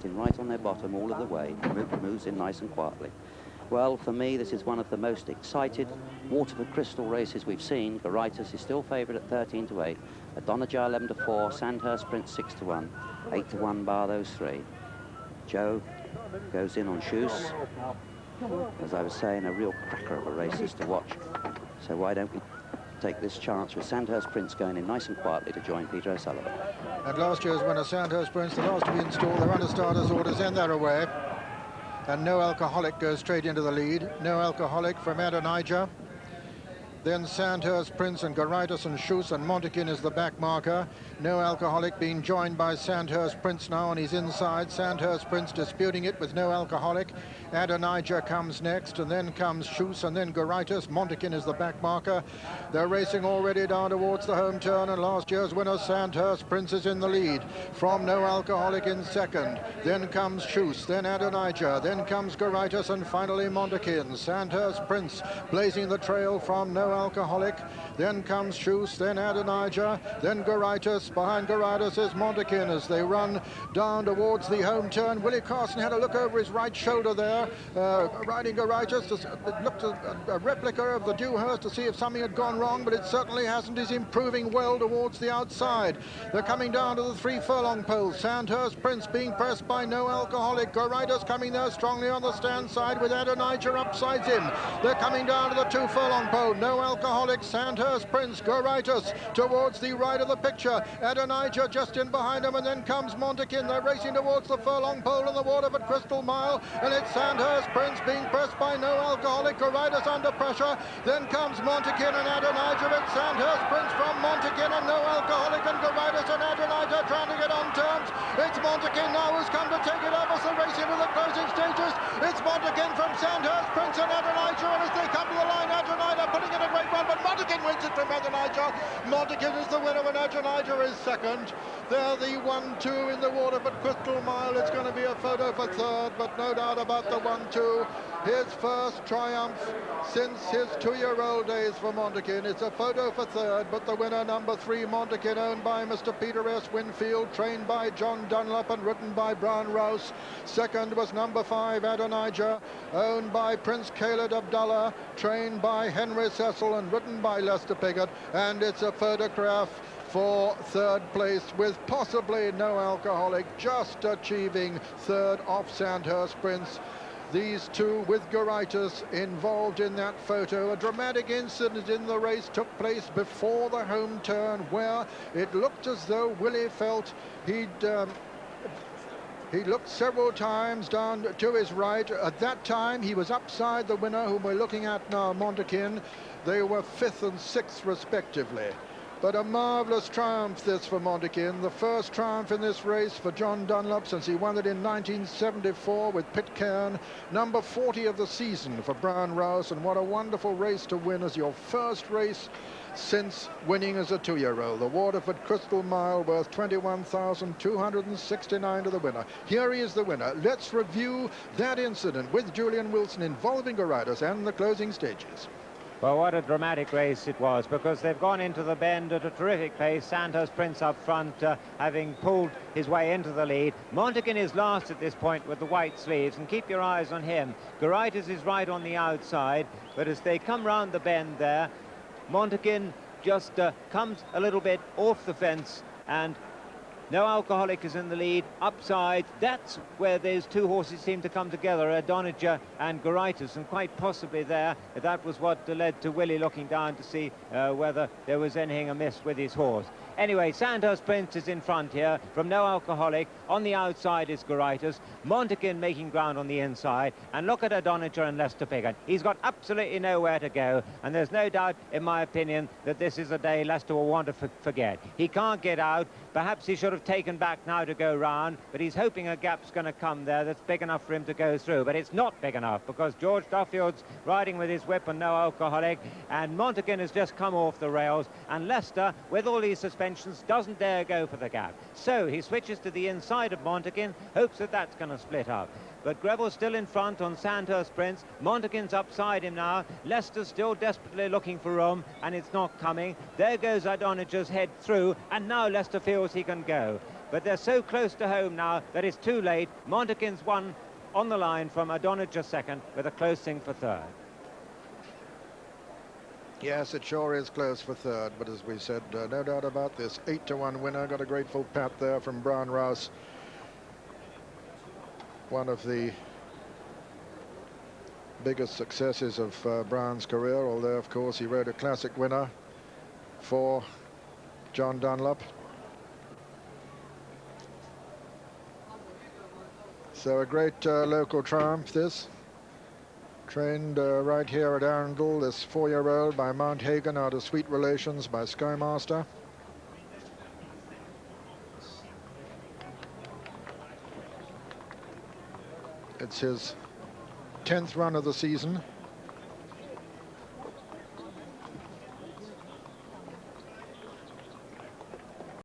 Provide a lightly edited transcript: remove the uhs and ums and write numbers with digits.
right on their bottom all of the way, moves in nice and quietly. Well, for me, this is one of the most excited Waterford Crystal races we've seen. Gorytus is still favourite at 13-8. Adonijah 11-4. Sandhurst Prince 6-1. 8-1 bar those three. Joe goes in on Schuss. As I was saying, a real cracker of a race is to watch. So why don't we take this chance with Sandhurst Prince going in nice and quietly to join Peter O'Sullivan. At last year's winner, Sandhurst Prince, the last to be installed. They're under starters' orders and they're away. And Noalcoholic goes straight into the lead. Noalcoholic from Adonijah. Then Sandhurst Prince and Gorytus and Schuss, and Montekin is the back marker. Noalcoholic being joined by Sandhurst Prince now on his inside. Sandhurst Prince disputing it with Noalcoholic. Adonijah comes next, and then comes Schuss, and then Gorytus. Montekin is the back marker. They're racing already down towards the home turn, and last year's winner, Sandhurst Prince, is in the lead. From Noalcoholic in second. Then comes Schuss, then Adonijah, then comes Gorytus, and finally Montekin. Sandhurst Prince blazing the trail from Noalcoholic. Then comes Schuss, then Adonijah, then Gorytus. Behind Gorytus is Montekin as they run down towards the home turn. Willie Carson had a look over his right shoulder there, riding Gorytus. It looked a replica of the Dewhurst to see if something had gone wrong, but it certainly hasn't. He's improving well towards the outside. They're coming down to the 3 furlong pole. Sandhurst Prince being pressed by Noalcoholic. Gorytus coming there strongly on the stand side with Adonijah upsides him. They're coming down to the 2 furlong pole. Noalcoholic, Sandhurst Prince, Gorytus towards the right of the picture. Adonijah just in behind him, and then comes Montekin. They're racing towards the furlong pole in the Waterford Crystal Mile, and it's Sandhurst Prince being pressed by Noalcoholic. Gorytus under pressure. Then comes Montekin and Adonijah. It's Sandhurst Prince from Montekin and Noalcoholic, and Gorytus and Adonijah trying to get on terms. It's Montekin now who's come to take it up as they race into the closing stages. It's Montekin from Sandhurst Prince and Adonijah, and as they come to the line, Adonijah putting in a great run, but Montekin wins it from Adonijah. Montekin is the winner and Adonijah is second. They're the 1-2 in the Waterford Crystal Mile. It's going to be a photo for third, but no doubt about the 1-2. His first triumph since his 2-year-old days for Montekin. It's a photo for third, but the winner, number 3, Montekin, owned by Mr. Peter S. Winfield, trained by John Dunlop and ridden by Rouse. Second was number 5, Adonijah, owned by Prince Khaled Abdullah, trained by Henry Cecil and ridden by Lester Piggott. And it's a photograph for third place with possibly Noalcoholic just achieving third off Sandhurst Prince. These two with Gorytus involved in that photo. A dramatic incident in the race took place before the home turn where it looked as though Willie felt he looked several times down to his right. At that time, he was upside the winner, whom we're looking at now, Montekin. They were 5th and 6th, respectively. But a marvellous triumph this for Montekin. The first triumph in this race for John Dunlop since he won it in 1974 with Pitcairn. Number 40 of the season for Rouse. And what a wonderful race to win as your first race since winning as a 2-year-old. The Waterford Crystal Mile worth $21,269 to the winner. Here he is the winner. Let's review that incident with Julian Wilson involving Gorytus and the closing stages. Well, what a dramatic race it was, because they've gone into the bend at a terrific pace. Sandhurst Prince up front, having pulled his way into the lead. Montekin is last at this point with the white sleeves, and keep your eyes on him. Gorytus is right on the outside, but as they come round the bend there, Montekin just comes a little bit off the fence, and Noalcoholic is in the lead, upside. That's where those two horses seem to come together, Adonijah and Gorytus, and quite possibly there, that was what led to Willie looking down to see whether there was anything amiss with his horse. Anyway, Sandhurst Prince is in front here from Noalcoholic. On the outside is Gorytus. Montekin making ground on the inside. And look at Adonijah and Lester Piggott. He's got absolutely nowhere to go. And there's no doubt, in my opinion, that this is a day Lester will want to forget. He can't get out. Perhaps he should have taken back now to go round. But he's hoping a gap's going to come there that's big enough for him to go through. But it's not big enough because George Duffield's riding with his whip and Noalcoholic. And Montekin has just come off the rails. And Lester, with all these suspensions, doesn't dare go for the gap. So he switches to the inside of Montekin, hopes that that's going to split up. But Greville's still in front on Sandhurst Prince. Montekin's upside him now. Lester's still desperately looking for room, and it's not coming. There goes Adonijah's head through, and now Lester feels he can go. but they're so close to home now that it's too late. Montekin's won on the line from Adonijah second, with a close thing for third. Yes, it sure is close for third, but as we said, no doubt about this. 8-1 winner. Got a grateful pat there from Brian Rouse. One of the biggest successes of Brian's career, although, of course, he rode a classic winner for John Dunlop. So a great local triumph, this. Trained right here at Arundel, this 4-year-old by Mount Hagen out of Sweet Relations by Skymaster. It's his 10th run of the season.